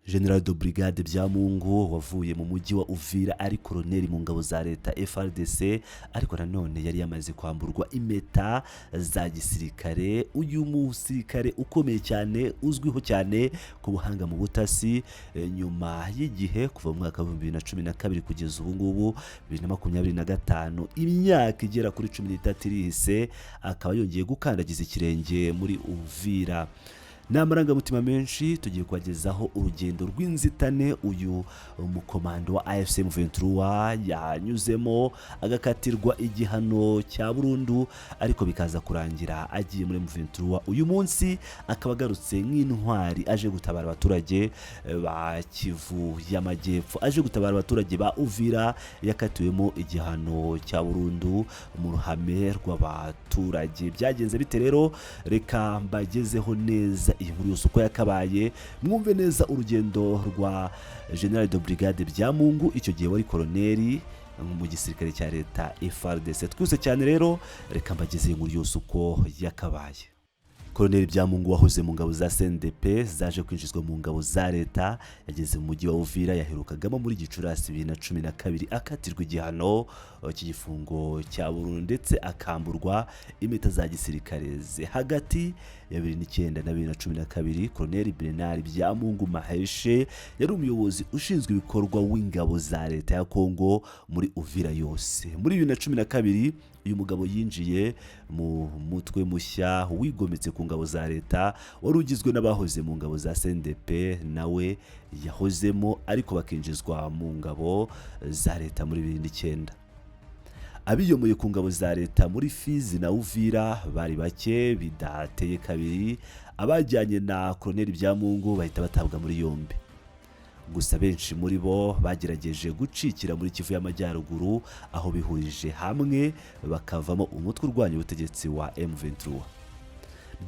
General de Brigade Byamungu wavuye mu mujyi wa Uvira ari koloneli mu ngabo za leta FRDC, ariko nanone yari yamaze kwamburwa impeta za gisirikare. Uyu musirikare ukomeye cyane uzwiho cyane ku buhanga mu butasi, nyuma y'igihe kuva mu mwaka wa 2012 kugeza ubu ngubu 2025, imyaka igera kuri 13 irihise, akaba yongeye gukandagiza ikirenge muri Uvira. Ni amarangamutima menshi tugiye kubagezaho urugendo rw'inzitane uyu umukomando wa AFC M23 yanyuzemo agakatirwa igihano cya burundu, ariko bikaza kurangira agiye muri M23. Uyu munsi akaba agarutse nk'intwari, aje gutabara abaturage ba Kivu y'Amajyepfo, aje gutabara abaturage ba Uvira yakatiwemo igihano cya burundu mu ruhame rw'abaturage. Byagenze bite rero? Reka mbagezeho neza iyi nkuru yose uko yakabaye, mwumve neza urugendo rwa General de Brigade Byamungu, icyo gihe wari koloneli mu gisirikare cya leta FRDC. Twese cyane rero, reka mbageze inkuru yose uko yakabaye. Koloneli Byamungu wahoze mu ngabo za CNDP zaje kwinjizwa mu ngabo za leta, yageze mu mujyi wa Uvira yaherukagamo muri Gicurasi 2012, akatirwa igihano cy'igifungo cya burundu ndetse akamburwa impeta za gisirikare ze. Hagati ya 2009 na 2012, Koloneli Bernard Byamungu Maheshe yari umuyobozi ushinzwe ibikorwa w'ingabo za leta ya Kongo muri Uvira yose. Muri 2012 uyu mugabo yinjiye mu mutwe mushya wigometse ku ngabo za leta wari ugizwe n'abahoze mu ngabo za CNDP, nawe yahozemo ariko bakinjizwa mu ngabo za leta muri 2009. Abiyomoye ku ngabo za leta muri Fizi na Uvira bari bake bidateye kabiri, abajyanye na Koloneli Byamungu bahita batabwa muri yombi. Gusa benshi muri bo bagerageje gucikira muri Kivu y'Amajyaruguru, aho bihurije hamwe bakavamo umutwe urwanya ubutegetsi wa M23.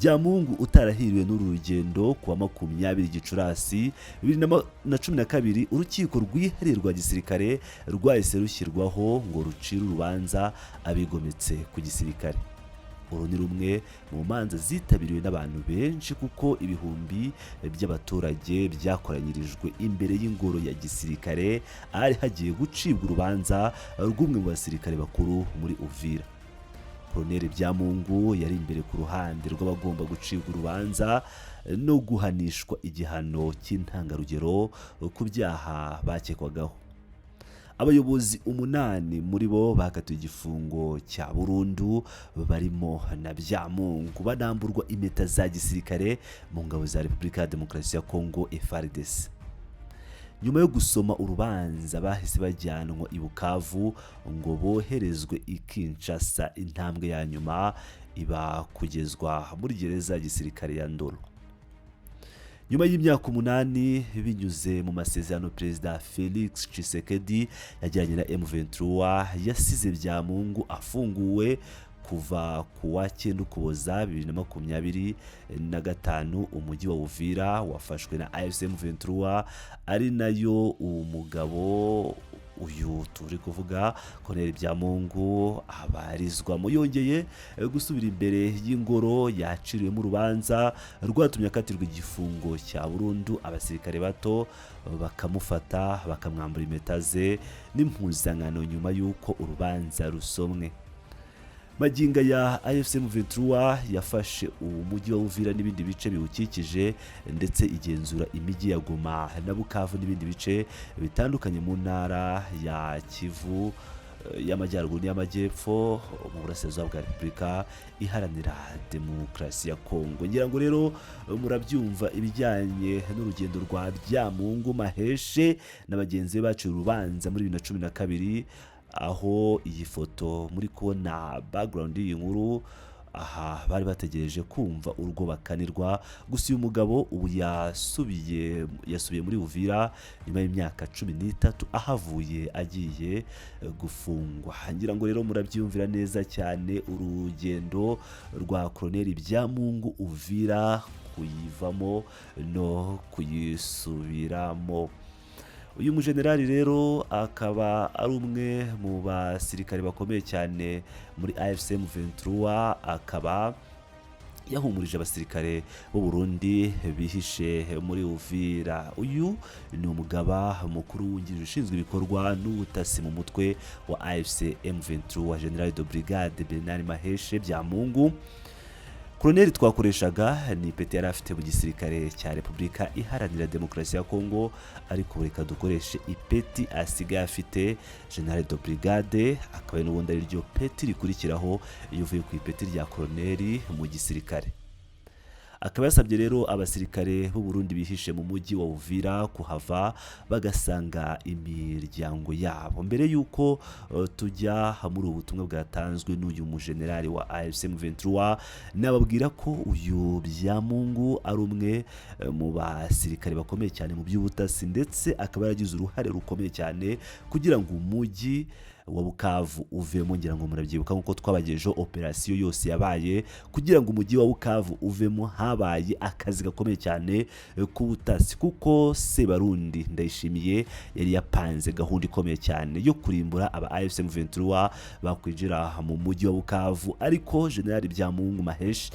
Byamungu utarahiriwe n'uru rugendo kuwa 20 Gicurasi 2012, urukiko rwihariye rwa gisirikare rwahise rushyirwaho ngo rucire urubanza abigometse ku gisirikare. Uru ni rumwe mu manza zitabiriwe n'abantu benshi, kuko ibihumbi by'abaturage byakoranyirijwe imbere y'ingoro ya gisirikare ahari hagiye gucibwa urubanza rw'umwe mu basirikare bakuru muri Uvira. Koloneli Byamungu yari imbere ku ruhande rw'abagomba gucibwa urubanza no guhanishwa igihano cy'intangarugero ku byaha bakekwagaho. Abayobozi 8 muri bo bakatiwe igifungo cya burundu, barimo na Byamungu, banamburwa impeta za gisirikare mu ngabo za Repubulika ya Demokarasi ya Kongo FARDC. Nyuma yo gusoma urubanza bahise bajyanwa i Bukavu ngo boherezwe i Kinshasa. Intambwe ya nyuma iba kugezwa muri gereza ya gisirikare ya Ndolo. Nyuma y'imyaka 8 binyuze mu masezerano, Perezida Felix Tshisekedi yajyanye na M23 yasize Byamungu afunguwe kuva kuwa 9 Ukuboza 2025. Umujyi wa Uvira wafashwe na AFC M23, ari nayo umugabo uyu turi kuvuga Koloneli Byamungu abarizwamo. Yongeye gusubira imbere y'ingoro yaciriwemo urubanza rwatumye akatirwa igifungo cya burundu. Abasirikare bato bakamufata bakamwambura impeta ze n'impuzankano nyuma y'uko urubanza rusomwe. Maginga ya AFC M23 yafashe umujyi wa Uvira n'ibindi bice biwukikije, ndetse igenzura imijyi ya Goma na Bukavu n'ibindi bice bitandukanye mu ntara ya Kivu y'Amajyaruguru n'Amajyepfo mu burasirazuba bwa Repubulika Iharanira Demokarasi ya Kongo. Ngira ngo rero murabyumva ibijyanye n'urugendo rwa Byamungu Maheshe na bagenzi be baciye urubanza muri 2012, aho iyi foto muri kubona background y'iyi nkuru, aha bari bategereje kumva urwo bakanirwa. Gusa uyu mugabo ubu yasubiye muri Uvira nyuma y'imyaka 13 ahavuye agiye gufungwa. Ngira ngo rero murabyumvira neza cyane urugendo rwa Koloneli Byamungu Uvira, kuyivamo no kuyisubiramo. Uyu mujenerali rero akaba ari umwe mu basirikare bakomeye cyane muri AFC M23, akaba yahumurije abasirikare b'u Burundi bihishe muri Uvira. Uyu ni umugaba mukuru wungirije ushinzwe ibikorwa n'ubutasi mu mutwe wa AFC M23 wa General de Brigade Bernard Maheshe Byamungu. Koloneli twakoreshaga ni ipeti yari afite mu gisirikare cya Repubulika Iharanira Demokarasi ya Kongo, ariko reka dukoreshe ipeti asigaye afite General de Brigade, akaba n'ubundi ari ryo peti rikurikiraho iyo uvuye ku ipeti rya koloneli mu gisirikare. Akaba yasabye rero abasirikare b'u Burundi bihishe mu mujyi wa Uvira kuhava bagasanga imiryango yabo. Mbere yuko tujya muri ubu butumwa bwatanzwe n'uyu mujenerali wa AFC M23, nababwira ko uyu Byamungu ari umwe mu basirikare bakomeye cyane mu by'ubutasi, ndetse akaba yaragize uruhare rukomeye cyane kugira ngo umujyi wa Bukavu uvemo. Ngira ngo murabyibuka nkuko twabagejeho operasiyo yose yabaye kugira ngo umujyi wa Bukavu uvemo. Habaye akazi gakomeye cyane k'ubutasi, kuko Sebarundi Ndayishimiye yari yapanze gahunda ikomeye cyane yo kurimbura aba AFC M23 bakwinjira mu mujyi wa Bukavu. Ariko General Byamungu Maheshe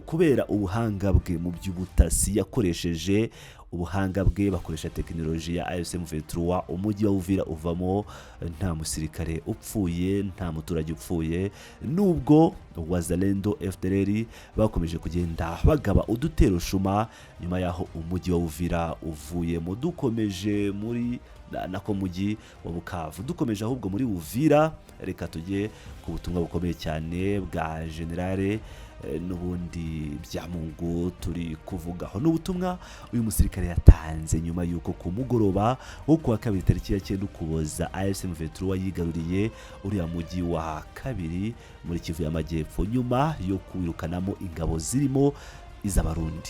kubera ubuhanga bwe mu by'ubutasi yakoresheje ubuhanga bwe, bakoresha tekinoloji ya AFC M23, umujyi wa Uvira uvamo nta musirikare upfuye, nta muturage upfuye, nubwo Wazalendo FDLR bakomeje kugenda bagaba udutero shuma nyuma yaho umujyi wa Uvira uvuyemo. Dukomeje muri nako mujyi wa Bukavu, dukomeje ahubwo muri Uvira, reka tujye ku butumwa bukomeye cyane bwa Generale n'ubundi Byamungu turi kuvugaho. N'ubutumwa uyu musirikare yatanze nyuma yuko ku mugoroba wo kuwa kabiri tariki ya 9 Ukuboza AFC M23 yigaruriye uriya mujyi wa kabiri muri Kivu y'Amajyepfo, nyuma yo kwirukanamo ingabo zirimo iz'Abarundi.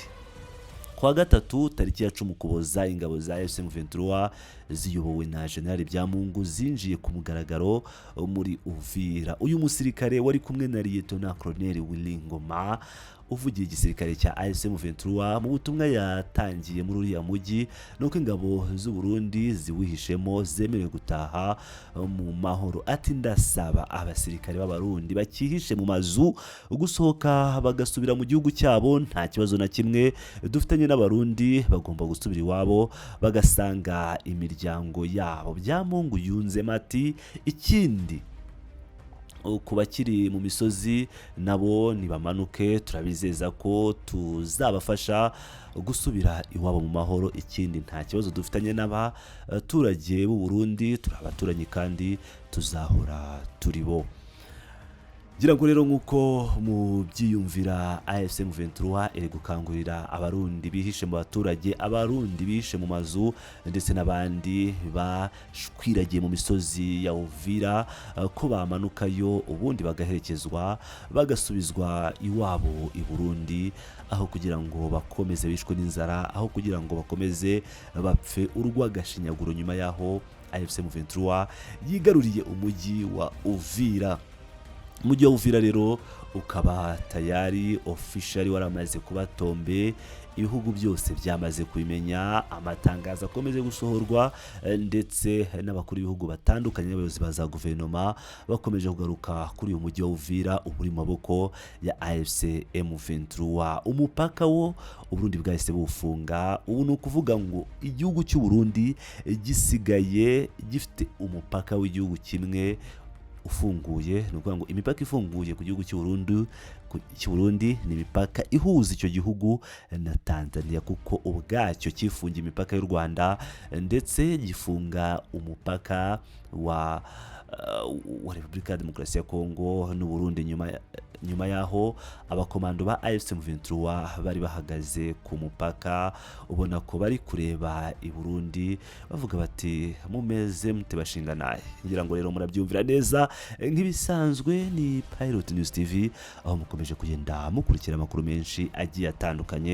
Kwa gatatu tariki ya 10 Ukuboza ingabo za AFC M23 ziyobowe na General Byamungu zinjiye ku mugaragaro muri Uvira. Uyu musirikare wari kumwe na Lieutenant Colonel Willy Ngoma uvugiye igisirikare cya AFC M23 mu butumwa yatangiye muri uriya mujyi, nuko ingabo z'u Burundi ziwihishemo zemerewe gutaha mu mahoro. Ati ndasaba abasirikare b'Abarundi bakihishe mu mazu gusohoka bagasubira mu gihugu cyabo, nta kibazo na kimwe dufitanye n'Abarundi, bagomba gusubira iwabo bagasanga imiryango yabo. Byamungu yunzemo ati ikindi ku bakiri mu misozi nabo nibamanuke, turabizeza ko tuzabafasha gusubira iwabo mu mahoro. Ikindi nta kibazo dufitanye n'abaturage b'u Burundi, turabaturanyi kandi tuzahora turi bo. Gira ngo rero nkuko mu byiyumvira AFC M23 iri gukangurira Abarundi bihishe mu baturage, Abarundi bihishe mu mazu, ndetse n'abandi bashwiragiye mu misozi ya Uvira ko bamanukayo ubundi bagaherekezwa bagasubizwa iwabo i Burundi, aho kugira ngo bakomeze bishwe n'inzara, aho kugira ngo bakomeze bapfe urw'agashinyaguro nyuma yaho AFC M23 yigaruriye umujyi wa Uvira. Umujyi wa Uvira rero ukaba tayari officially waramaze kuba tombe, ibihugu byose byamaze kubimenya, amatangazo akomeze gusohorwa, ndetse n'abakuru b'ibihugu batandukanye n'abayobozi baza guverinoma bakomeje kugaruka kuri uyu mujyi wa Uvira uri mu maboko ya AFC M23. Umupaka wo Uburundi bwahise bufunga. Ubu ni ukuvuga ngo igihugu cy'u Burundi gisigaye gifite umupaka w'igihugu kimwe ufunguye. Ni ukuvuga ngo imipaka ifunguye ku gihugu cy'u Burundi ni imipaka ihuza icyo gihugu na Tanzania, kuko ubwacyo kifungiye imipaka y'u Rwanda ndetse gifunga umupaka wa Repubulika ya Demokarasi ya Kongo n'u Burundi nyuma yaho abakomando ba AFC M23 bari bahagaze ku mupaka, ubona ko bari kureba i Burundi bavuga bati mumeze mute bashinganaye. Ngira ngo rero murabyumvira neza nk'ibisanzwe ni Pilot News TV, aho mukomeje kugenda mukurikira amakuru menshi agiye atandukanye.